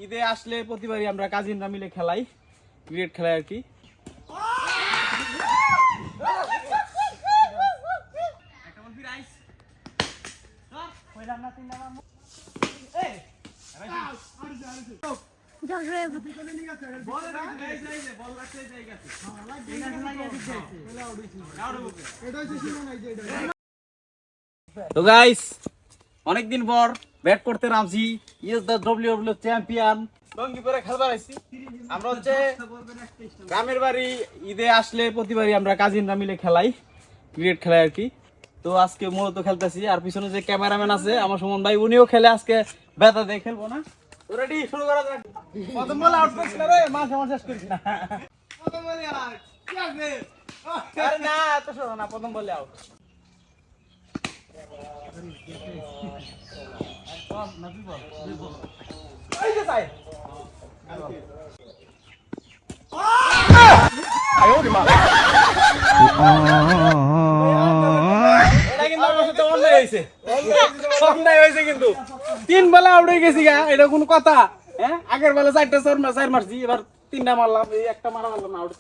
ঈদে আসলে প্রতিবারই আমরা কাজিনরা মিলে খেলাই, ক্রিকেট খেলাই আর কি। তো গাইস, অনেকদিন পর ব্যাট করতে নামছি। ইয়েস দ্য ডব্লিউডব্লিউ চ্যাম্পিয়ন লঙ্গি পরে খেলবার আসছি। আমরা হচ্ছে গ্রামের বাড়ি, ঈদে আসলে প্রতিবারই আমরা কাজিনরা মিলে খেলাই, ক্রিকেট খেলাই আর কি। তো আজকে মূলত খেলতেছি। আর পিছনে যে ক্যামেরাম্যান আছে আমার সুমন ভাই, উনিও খেলে। আজকে ব্যথা দিয়ে খেলবো না। রেডি, শুরু করা যাক। প্রথম বলে আউট করছিল রে, মাস শেষ করিস না। প্রথম বলে আর কি আছে? আরে না, এত শোনো না, প্রথম বলে আউট। কিন্তু 3 বেলা আউট হয়ে গেছি গা, এটা কোন কথা? হ্যাঁ, আগের বেলা 4টা 4 মারছি, এবার 3টা মারলাম, এই একটা মারা মারলাম না। আউট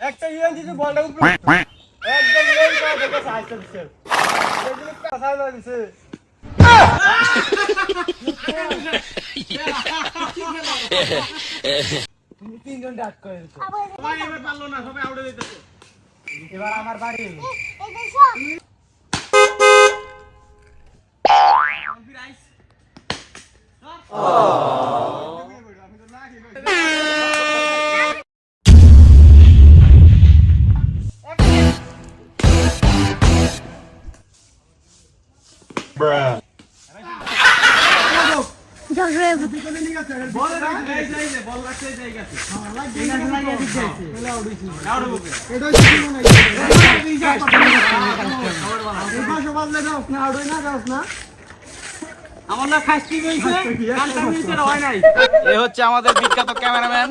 একটা ইয়ে দিছে, বলটা উপরে একদম লেন করে দেখে সাইজ দিছে, এগুলো কথা দিছে। তুমি 3 জন ডাক করে দিছো, সবাই এবার পারলো না, সবাই আউট হয়ে যেতেছে। এবার আমার বাড়ি আমাদের বিখ্যাত ক্যামেরাম্যান।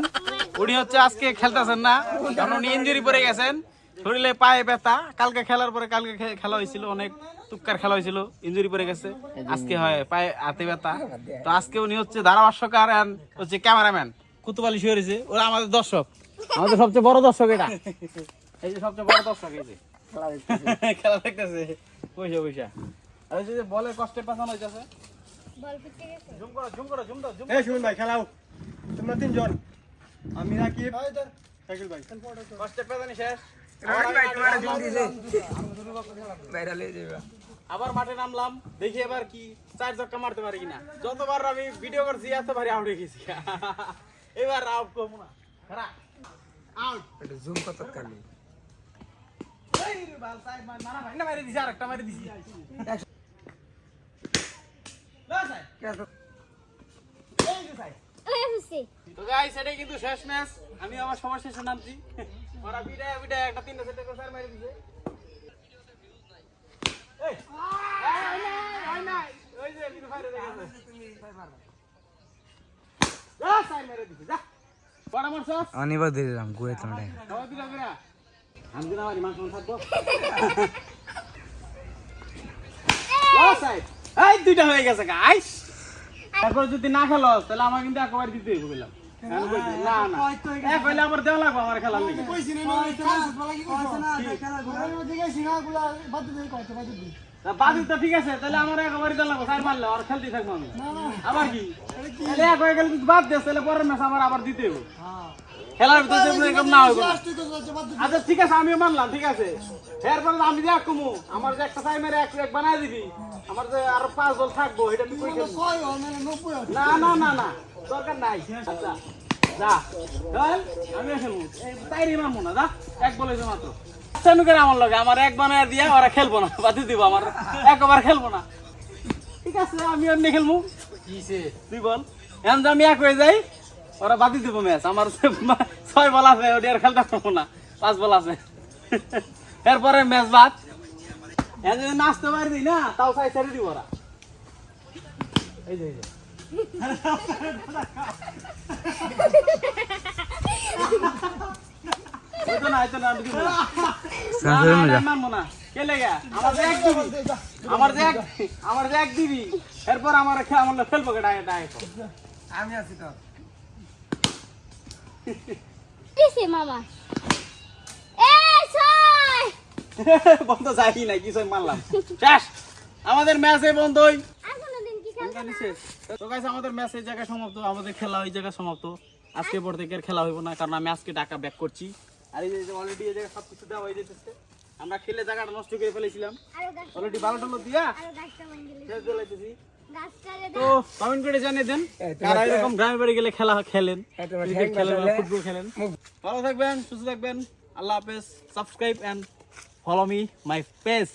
উনি হচ্ছে আজকে খেলতেছেন না, কারণ উনি ইনজুরি পড়ে গেছেন, শরীরে পায়ে ব্যথা। কালকে খেলার পরে, কালকে খেলা হয়েছিল, অনেক তুক্কার খেলা হয়েছিল, ইনজুরি পড়ে গেছে। আজকে হয় পায়ে হাতে ব্যথা। তো আজকে উনি হচ্ছে ধারাভাষ্যকার এন্ড হচ্ছে ক্যামেরাম্যান। কুতুবালি শুয়ে রয়েছে, ওরা আমাদের দর্শক, আমাদের সবচেয়ে বড় দর্শক। এটা এই যে সবচেয়ে বড় দর্শক, এই যে খেলা দেখতেছে পয়সা পয়সা। আর এই যে বলের কষ্টে পাঠানো হইতেছে। জুম করো, জুম করো, জুম দাও, জুম। এই শুনুন ভাই, খেলাও তোমরা 3 জন, আমি রাকিব, সাইকেল ভাই। কষ্টে পেছানি শেষ। আবার মাঠে নামলাম, দেখি এবার কি 4 ছক্কা মারতে পারি কিনা। যতবার আমি ভিডিও করছি এতবারই আউট হয়ে গেছি। এবার আউট করবো না, আউট। এটা জুম কত কালি, এই রে বাল সাইড মার মারা ভাই না, মেরে দিছি, আরেকটা মেরে দিছি। তো গাইস, এটাই কিন্তু শেষ ম্যাচ। আমি আমার সময় শেষে নামছি। ওরা বিদায় বিদায় একটা 3টা সেটে করে মেরে দিছে। এই আয় না, ওই যে কিন্তু ফাইরে গেছে, তুমি ফাইর মারবা। যা সাইড মেরে দিছি, যা বড় মারছস। অনিবা দিলাম গুয়ে তোড়ে, সবাই দিলা করে আমি না মারি, মাংস থাকবো। লাস্ট সাইড, এই 2টা হয়ে গেছে গাইস। তারপর যদি না খেলো তাহলে আমার কিন্তু একবার দিতে হবে বললাম। না না, এক হইলে আবার দেওয়া লাগবে আমার খেলার লিগে। কইছি না খেলা ঘোরা দিকে সিনাগুলা বাদ দিই, কইতে বাদ দিই। বাদ দিতে ঠিক আছে, তাহলে আমার একবার দেওয়া লাগবে, সাইড মারলে আর খেলতে থাকবো আমি। আবার কি তাহলে এক হয়ে গেলে যদি বাদ দেস তাহলে পরের ম্যাচ আমার আবার দিতে হবে। হ্যাঁ, খেলার ভিতরে যেন এরকম না হয়। আচ্ছা ঠিক আছে, আমিও মানলাম, ঠিক আছে। এরপর আমি দেখ কমু, আমার যে একটা সাইড মেরে এক বানাই দিবি, আমার যে আরো 5 বল থাকবো, এটা তুই কই খেলবি? না না না না, দরকার নাই। আচ্ছা যা চল, আমি খেলবো, তাইরি মারবো না, যা এক বলে যে মাত্র। করে আমার লগে আমার এক বানায় দিয়া ওরা খেলবো না, বাতি দিব, আমার একবার খেলবো না। ঠিক আছে, আমি এমনি খেলবো। তুই বল, এখন যে আমি এক হয়ে যাই, ওরা বাতি দিব ম্যাচ। আমার 6 বল আছে, ওটি আর খেলতে পারবো না, 5 বল আছে। এরপরে ম্যাচ বাদ। এখন যদি নাচতে পারি দিই না, তাও ছেড়ে দিব ওরা। এই যে ওই তো না দিব না না মানবো না কে লেগা আমার যে এক দিবি এরপর আমার ফেলবো ডাইরেক্ট আমি আছি তো কিসে মামা এ ছয় বন্ধ যাই না কিছু মারলাম শেষ আমাদের ম্যাচে বন্ধই এখনো দিন কি খেলছো না? তো গাইস আমাদের ম্যাচ এই জায়গায় সমাপ্ত আমাদের খেলা ওই জায়গায় সমাপ্ত আজকে পর থেকে আর খেলা হইব না কারণ আমি আজকে ঢাকা ব্যাক করছি আর এই যে অলরেডি এই জায়গায় সবকিছু দেওয়া হয়ে যেতেছে আমরা খেলে জায়গাটা নষ্ট করে ফেলেছিলাম আরো গাছ অলরেডি 12 টলো দিয়া আরো গাছটা ভাঙিলে শেষ জ্বলাইতেছি গাছটা তো কমেন্ট করে জানিয়ে দেন কারা এরকম গ্রামে বাড়ি গেলে খেলা খেলেন ক্রিকেট খেলেন বা ফুটবল খেলেন ভালো থাকবেন সুস্থ থাকবেন আল্লাহ হাফেজ subscribe and follow me my page